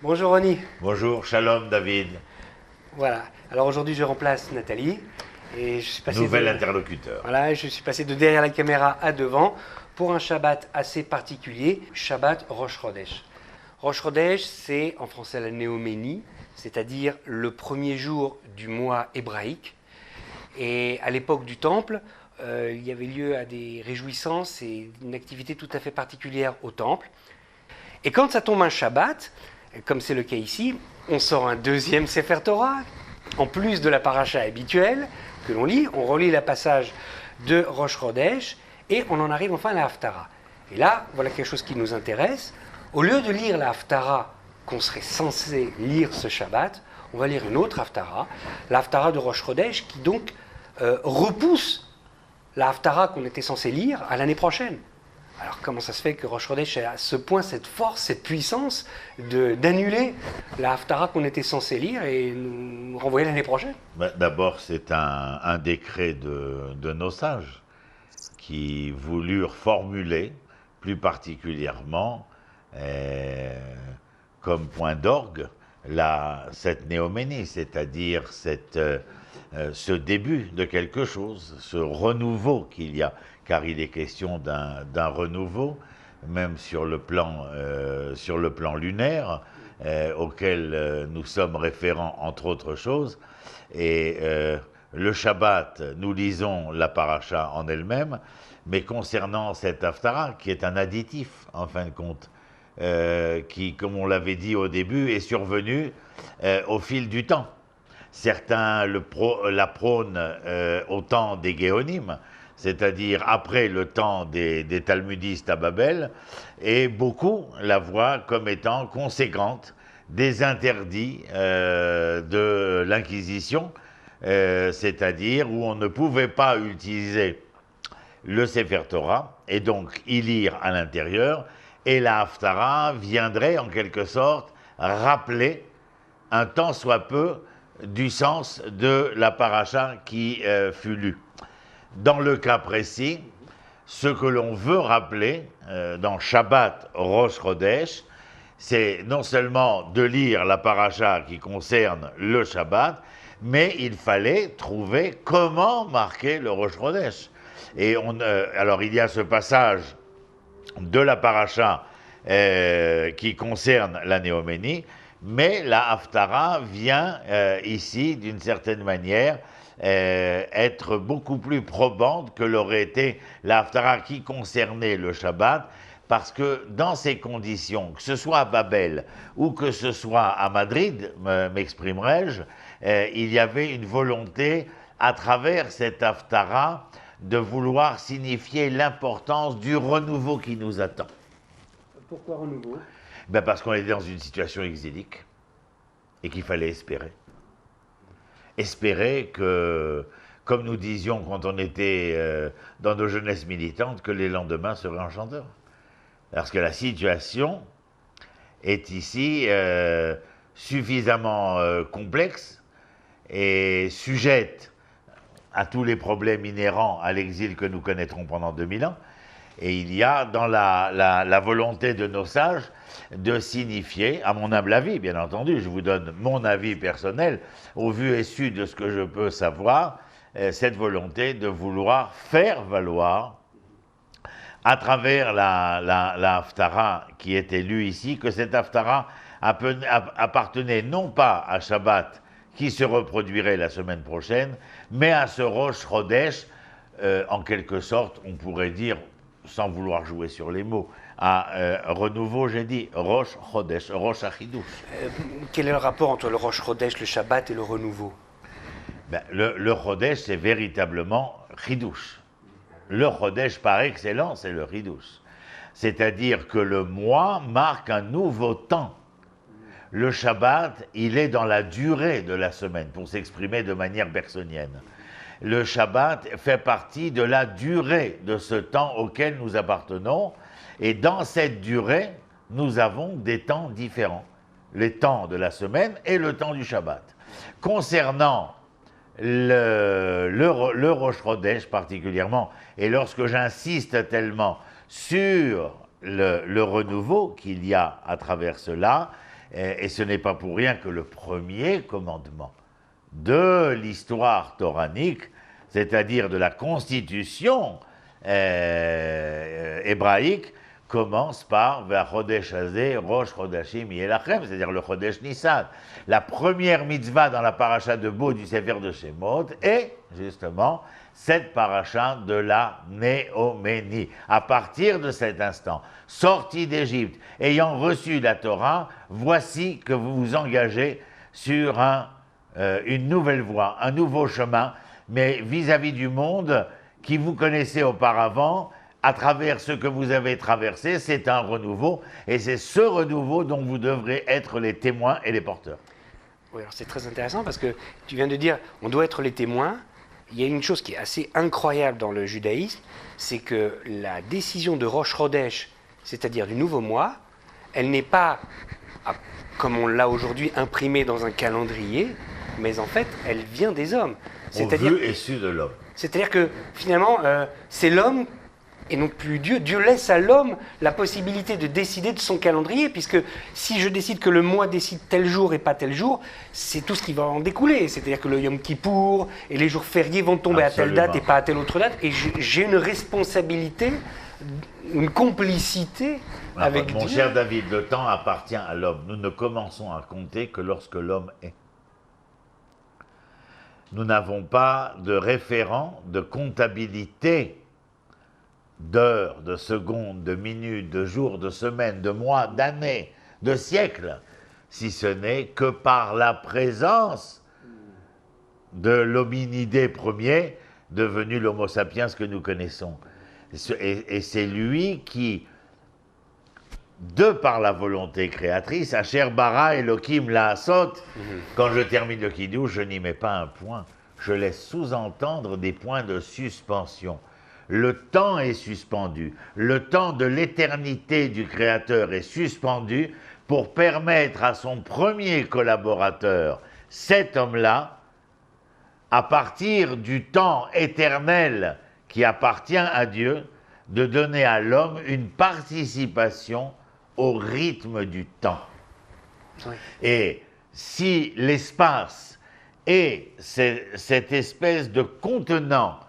Bonjour Ronnie. Bonjour, shalom David. Voilà. Alors aujourd'hui je remplace Nathalie et je suis passé Nouvel interlocuteur. Voilà, je suis passé de derrière la caméra à devant pour un Shabbat assez particulier, Shabbat Rosh Chodesh. Rosh Chodesh, c'est en français la néoménie, c'est-à-dire le premier jour du mois hébraïque. Et à l'époque du Temple, il y avait lieu à des réjouissances et une activité tout à fait particulière au Temple. Et quand ça tombe un Shabbat, comme c'est le cas ici, on sort un deuxième Sefer Torah, en plus de la paracha habituelle que l'on lit, on relit le passage de Rosh Chodesh et on en arrive enfin à la Haftara. Et là, voilà quelque chose qui nous intéresse. Au lieu de lire la Haftara qu'on serait censé lire ce Shabbat, on va lire une autre Haftara, la Haftara de Rosh Chodesh, qui donc repousse la Haftara qu'on était censé lire à l'année prochaine. Alors comment ça se fait que Rosh Chodesh a à ce point cette force, cette puissance d'annuler la Haftara qu'on était censé lire et nous renvoyer l'année prochaine? D'abord, c'est un décret de nos sages qui voulurent formuler plus particulièrement comme point d'orgue cette néoménie, c'est-à-dire ce début de quelque chose, ce renouveau qu'il y a, car il est question d'un renouveau, même sur le plan lunaire, auquel nous sommes référents entre autres choses. Et le Shabbat, nous lisons la paracha en elle-même, mais concernant cette Haftara, qui est un additif en fin de compte, qui, comme on l'avait dit au début, est survenu au fil du temps. Certains la prônent au temps des Géonim, c'est-à-dire après le temps des talmudistes à Babel, et beaucoup la voient comme étant conséquente des interdits de l'Inquisition, c'est-à-dire où on ne pouvait pas utiliser le Sefer Torah et donc y lire à l'intérieur, et la Haftara viendrait en quelque sorte rappeler un tant soit peu du sens de la paracha qui fut lue. Dans le cas précis, ce que l'on veut rappeler dans Shabbat Rosh Chodesh, c'est non seulement de lire la paracha qui concerne le Shabbat, mais il fallait trouver comment marquer le Rosh Chodesh. Et alors il y a ce passage de la paracha qui concerne la néoménie, mais la Haftara vient ici, d'une certaine manière, être beaucoup plus probante que l'aurait été la Haftara qui concernait le Shabbat, parce que dans ces conditions, que ce soit à Babel ou que ce soit à Madrid, m'exprimerai-je, il y avait une volonté, à travers cette Haftara, de vouloir signifier l'importance du renouveau qui nous attend. Pourquoi renouveau? Parce qu'on était dans une situation exilique et qu'il fallait espérer. Espérer que, comme nous disions quand on était dans nos jeunesses militantes, que les lendemains seraient enchanteurs. Parce que la situation est ici suffisamment complexe et sujette à tous les problèmes inhérents à l'exil que nous connaîtrons pendant 2000 ans. Et il y a dans la volonté de nos sages de signifier, à mon humble avis, bien entendu, je vous donne mon avis personnel, au vu et su de ce que je peux savoir, cette volonté de vouloir faire valoir, à travers la Haftara qui était lue ici, que cette Haftara appartenait non pas à Shabbat, qui se reproduirait la semaine prochaine, mais à ce Rosh Chodesh, en quelque sorte, on pourrait dire, sans vouloir jouer sur les mots, à renouveau, j'ai dit, Rosh Chodesh, Rosh Achidouche. Quel est le rapport entre le Rosh Chodesh, le Shabbat et le renouveau? Le Chodesh, c'est véritablement Chidouche. Le Chodesh par excellence, c'est le Chidouche. C'est-à-dire que le mois marque un nouveau temps. Le Shabbat, il est dans la durée de la semaine, pour s'exprimer de manière bersonienne. Le Shabbat fait partie de la durée de ce temps auquel nous appartenons, et dans cette durée, nous avons des temps différents. Les temps de la semaine et le temps du Shabbat. Concernant le Rosh Chodesh particulièrement, et lorsque j'insiste tellement sur le renouveau qu'il y a à travers cela, Et ce n'est pas pour rien que le premier commandement de l'histoire toranique, c'est-à-dire de la constitution hébraïque, commence par Vachodesh Hazeh, Rosh Chodashim Yelachem, c'est-à-dire le Chodesh Nissan. La première mitzvah dans la paracha de Bo du Sefer de Shemot est justement cette paracha de la Néoménie. À partir de cet instant, sortis d'Égypte, ayant reçu la Torah, voici que vous vous engagez sur une nouvelle voie, un nouveau chemin, mais vis-à-vis du monde qui vous connaissez auparavant, à travers ce que vous avez traversé, c'est un renouveau, et c'est ce renouveau dont vous devrez être les témoins et les porteurs. Oui, alors c'est très intéressant parce que tu viens de dire on doit être les témoins. Il y a une chose qui est assez incroyable dans le judaïsme, c'est que la décision de Rosh Chodesh, c'est-à-dire du nouveau mois, elle n'est pas, comme on l'a aujourd'hui, imprimée dans un calendrier, mais en fait, elle vient des hommes. Au vu et su de l'homme. C'est-à-dire que finalement, c'est l'homme et non plus Dieu. Dieu laisse à l'homme la possibilité de décider de son calendrier, puisque si je décide que le mois décide tel jour et pas tel jour, c'est tout ce qui va en découler. C'est-à-dire que le Yom Kippour et les jours fériés vont tomber Absolument. À telle date et pas à telle autre date. Et j'ai une responsabilité, une complicité avec Dieu. Mon cher David, le temps appartient à l'homme. Nous ne commençons à compter que lorsque l'homme est. Nous n'avons pas de référent de comptabilité d'heures, de secondes, de minutes, de jours, de semaines, de mois, d'années, de siècles, si ce n'est que par la présence de l'hominidé premier, devenu l'homo sapiens que nous connaissons. Et c'est lui qui, de par la volonté créatrice, Asher bara Elohim la'asot, quand je termine le kiddush, je n'y mets pas un point, je laisse sous-entendre des points de suspension. Le temps est suspendu, le temps de l'éternité du Créateur est suspendu pour permettre à son premier collaborateur, cet homme-là, à partir du temps éternel qui appartient à Dieu, de donner à l'homme une participation au rythme du temps. Oui. Et si l'espace est cette espèce de contenant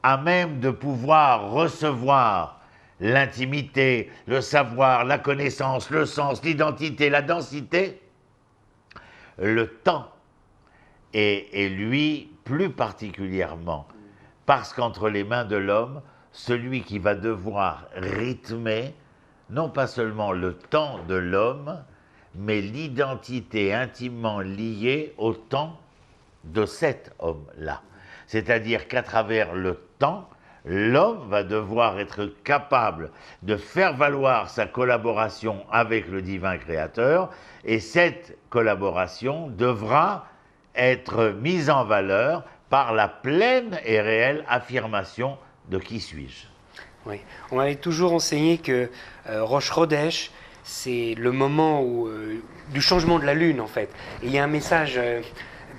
à même de pouvoir recevoir l'intimité, le savoir, la connaissance, le sens, l'identité, la densité, le temps est lui plus particulièrement, parce qu'entre les mains de l'homme, celui qui va devoir rythmer, non pas seulement le temps de l'homme, mais l'identité intimement liée au temps de cet homme-là. C'est-à-dire qu'à travers le temps, l'homme va devoir être capable de faire valoir sa collaboration avec le divin créateur, et cette collaboration devra être mise en valeur par la pleine et réelle affirmation de qui suis-je. Oui, on m'avait toujours enseigné que Rosh Chodesh, c'est le moment du changement de la lune en fait. Et il y a un message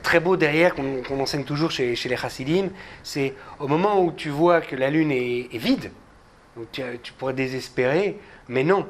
très beau derrière qu'on enseigne toujours chez les Chassidim, c'est au moment où tu vois que la lune est vide, donc tu pourrais désespérer, mais non,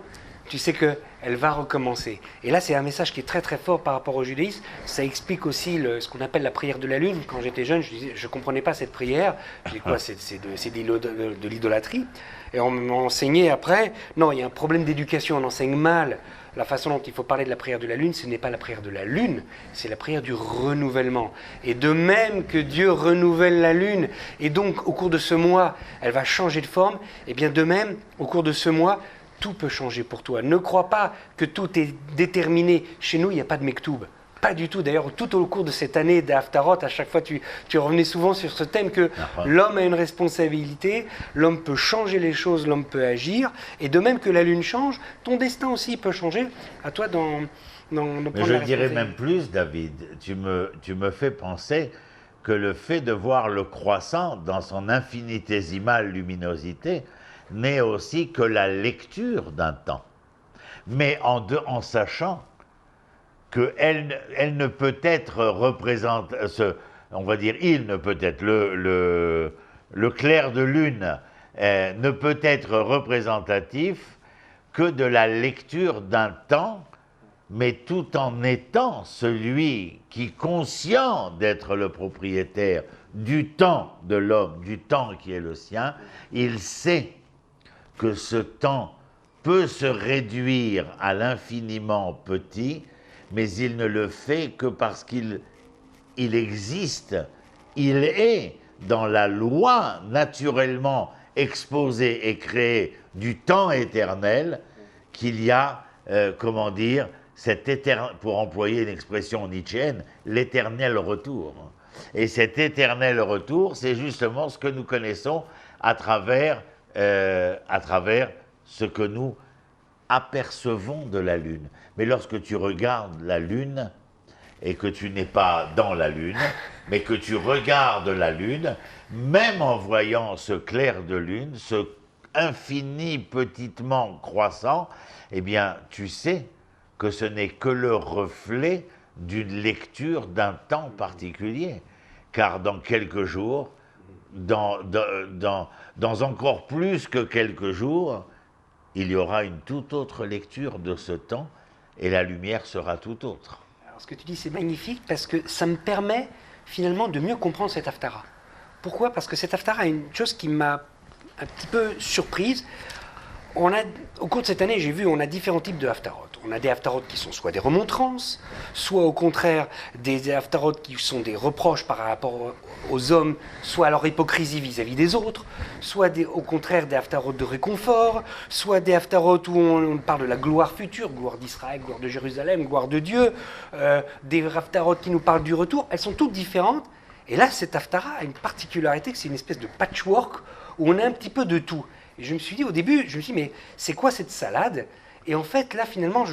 tu sais qu'elle va recommencer. Et là, c'est un message qui est très très fort par rapport au judaïsme. Ça explique aussi ce qu'on appelle la prière de la lune. Quand j'étais jeune, je ne comprenais pas cette prière. Je dis quoi, c'est de l'idolâtrie. Et on m'a enseigné après, non, il y a un problème d'éducation, on enseigne mal. La façon dont il faut parler de la prière de la lune, ce n'est pas la prière de la lune, c'est la prière du renouvellement. Et de même que Dieu renouvelle la lune, et donc au cours de ce mois, elle va changer de forme, et bien de même, au cours de ce mois, tout peut changer pour toi. Ne crois pas que tout est déterminé. Chez nous, il n'y a pas de Mektoub. Pas du tout. D'ailleurs, tout au cours de cette année d'Haftarot, à chaque fois, tu revenais souvent sur ce thème que l'homme a une responsabilité, l'homme peut changer les choses, l'homme peut agir. Et de même que la lune change, ton destin aussi peut changer. À toi d'en prendre Mais je dirais même plus, David. Tu me fais penser que le fait de voir le croissant dans son infinitésimale luminosité n'est aussi que la lecture d'un temps. Mais en sachant qu'elle ne peut être représentée, on va dire, il ne peut être, le clair de lune ne peut être représentatif que de la lecture d'un temps mais tout en étant celui qui, conscient d'être le propriétaire du temps de l'homme, du temps qui est le sien, il sait que ce temps peut se réduire à l'infiniment petit, mais il ne le fait que parce qu'il existe, il est dans la loi naturellement exposée et créée du temps éternel, qu'il y a, comment dire, pour employer une expression nietzschéenne, l'éternel retour. Et cet éternel retour, c'est justement ce que nous connaissons à travers ce que nous apercevons de la Lune. Mais lorsque tu regardes la Lune, et que tu n'es pas dans la Lune, mais que tu regardes la Lune, même en voyant ce clair de Lune, ce infini petitement croissant, eh bien, tu sais que ce n'est que le reflet d'une lecture d'un temps particulier. Car dans quelques jours, dans encore plus que quelques jours, il y aura une toute autre lecture de ce temps et la lumière sera tout autre. Alors, ce que tu dis, c'est magnifique parce que ça me permet finalement de mieux comprendre cette Haftara. Pourquoi? Parce que cette Haftara a une chose qui m'a un petit peu surprise. Au cours de cette année, j'ai vu, on a différents types de Haftarot. On a des Haftarot qui sont soit des remontrances, soit au contraire des Haftarot qui sont des reproches par rapport aux hommes, soit à leur hypocrisie vis-à-vis des autres, soit au contraire des Haftarot de réconfort, soit des Haftarot où on parle de la gloire future, gloire d'Israël, gloire de Jérusalem, gloire de Dieu, des Haftarot qui nous parlent du retour. Elles sont toutes différentes. Et là, cette Haftara a une particularité, que c'est une espèce de patchwork où on a un petit peu de tout. Et je me suis dit au début, mais c'est quoi cette salade? Et en fait, là, finalement,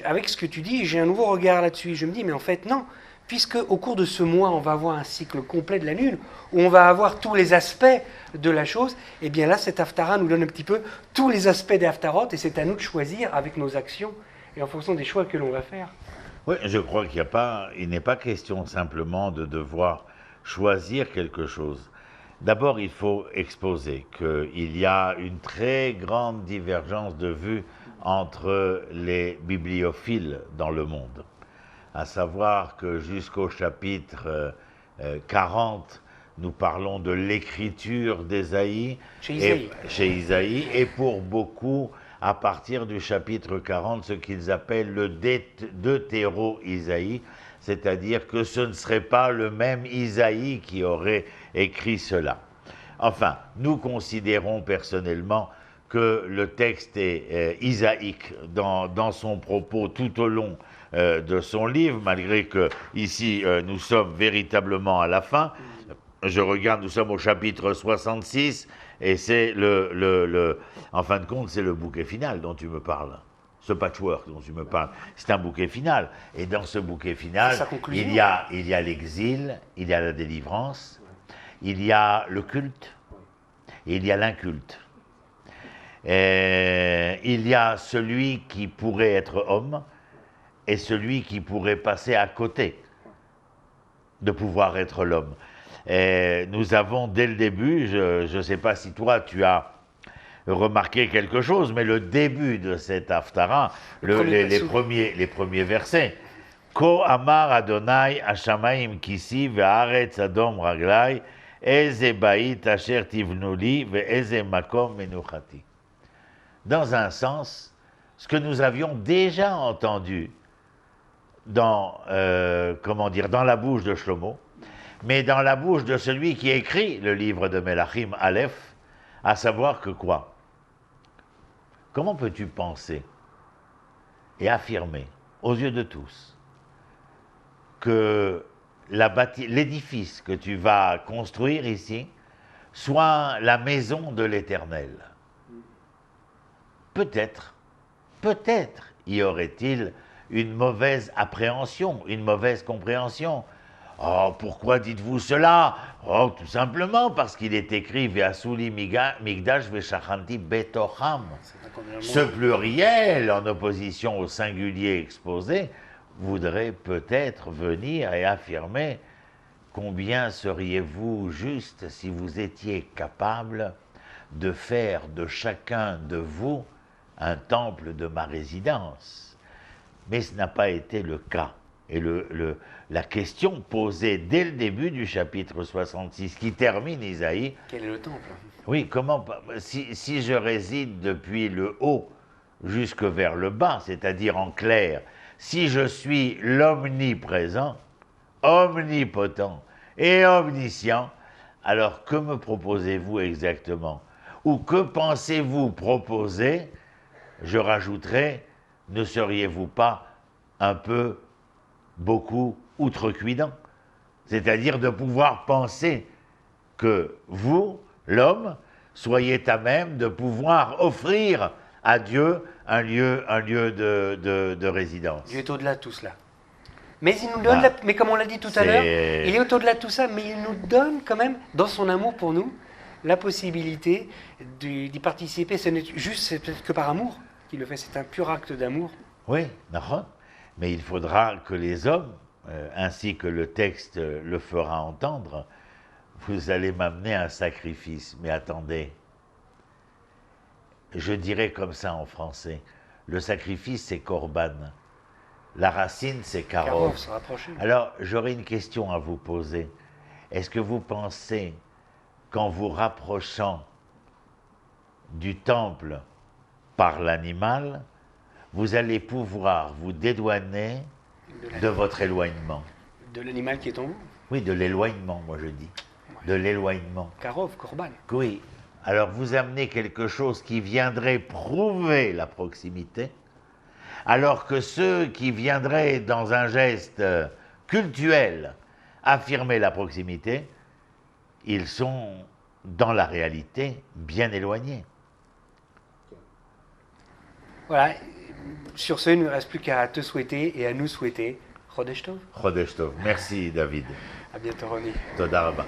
avec ce que tu dis, j'ai un nouveau regard là-dessus. Je me dis, mais en fait, non. Puisque au cours de ce mois, on va avoir un cycle complet de la Lune, où on va avoir tous les aspects de la chose, et bien là, cette Haftara nous donne un petit peu tous les aspects des Haftarot, et c'est à nous de choisir avec nos actions, et en fonction des choix que l'on va faire. Oui, je crois il n'est pas question simplement de devoir choisir quelque chose. D'abord, il faut exposer qu'il y a une très grande divergence de vues entre les bibliophiles dans le monde. À savoir que jusqu'au chapitre 40, nous parlons de l'écriture d'Ésaïe, chez Isaïe, et pour beaucoup, à partir du chapitre 40, ce qu'ils appellent le deutéro-Isaïe, c'est-à-dire que ce ne serait pas le même Isaïe qui aurait écrit cela. Enfin, nous considérons personnellement que le texte est isaïque dans son propos tout au long de son livre, malgré que ici nous sommes véritablement à la fin. Je regarde, nous sommes au chapitre 66, et c'est en fin de compte, c'est le bouquet final dont tu me parles. Ce patchwork dont tu me parles, c'est un bouquet final. Et dans ce bouquet final, il y a l'exil, il y a la délivrance, il y a le culte, et il y a l'inculte. Il y a celui qui pourrait être homme, et celui qui pourrait passer à côté de pouvoir être l'homme. Nous avons dès le début, je ne sais pas si toi tu as remarqué quelque chose, mais le début de cette Haftara, les premiers versets, Ko amar Adonai Hashamaim kisi ve'aretz adom raglai eze bait asher tivnuli ve'eze makom menuchati. Dans un sens, ce que nous avions déjà entendu dans la bouche de Shlomo, mais dans la bouche de celui qui écrit le livre de Melachim Aleph, à savoir que quoi? Comment peux-tu penser et affirmer aux yeux de tous que l'édifice que tu vas construire ici soit la maison de l'Éternel? Peut-être y aurait-il une mauvaise appréhension, une mauvaise compréhension. Oh, pourquoi dites-vous cela? Oh, tout simplement parce qu'il est écrit Ve'asuli migdash ve'shachanti betocham. Ce pluriel, en opposition au singulier exposé, voudrait peut-être venir et affirmer combien seriez-vous juste si vous étiez capable de faire de chacun de vous un temple de ma résidence. Mais ce n'a pas été le cas. Et la question posée dès le début du chapitre 66, qui termine Isaïe... Quel est le temple? Oui, comment... Si je réside depuis le haut jusque vers le bas, c'est-à-dire en clair, si je suis l'omniprésent, omnipotent et omniscient, alors que me proposez-vous exactement? Ou que pensez-vous proposer? Je rajouterai, ne seriez-vous pas un peu, beaucoup outrecuidant? C'est-à-dire de pouvoir penser que vous, l'homme, soyez à même de pouvoir offrir à Dieu un lieu de résidence. Dieu est au-delà de tout cela. Mais il nous donne, mais comme on l'a dit tout à l'heure, il est au-delà de tout ça, mais il nous donne quand même, dans son amour pour nous, la possibilité d'y participer. Ce n'est juste, c'est peut-être que par amour qu'il le fait, c'est un pur acte d'amour. Oui, mais il faudra que les hommes, ainsi que le texte le fera entendre, vous allez m'amener un sacrifice. Mais attendez, je dirais comme ça en français, le sacrifice c'est korban, la racine c'est karov. Alors j'aurais une question à vous poser. Est-ce que vous pensez qu'en vous rapprochant du temple par l'animal, vous allez pouvoir vous dédouaner de votre éloignement? De l'animal qui est en vous? Oui, de l'éloignement, moi je dis. De l'éloignement. Karov, korban. Oui. Alors vous amenez quelque chose qui viendrait prouver la proximité, alors que ceux qui viendraient dans un geste cultuel affirmer la proximité, ils sont dans la réalité bien éloignés. Voilà. Sur ce, il ne me reste plus qu'à te souhaiter et à nous souhaiter Chodesh Tov. Chodesh Tov. Merci David. À bientôt Ronnie. Toda Rabba.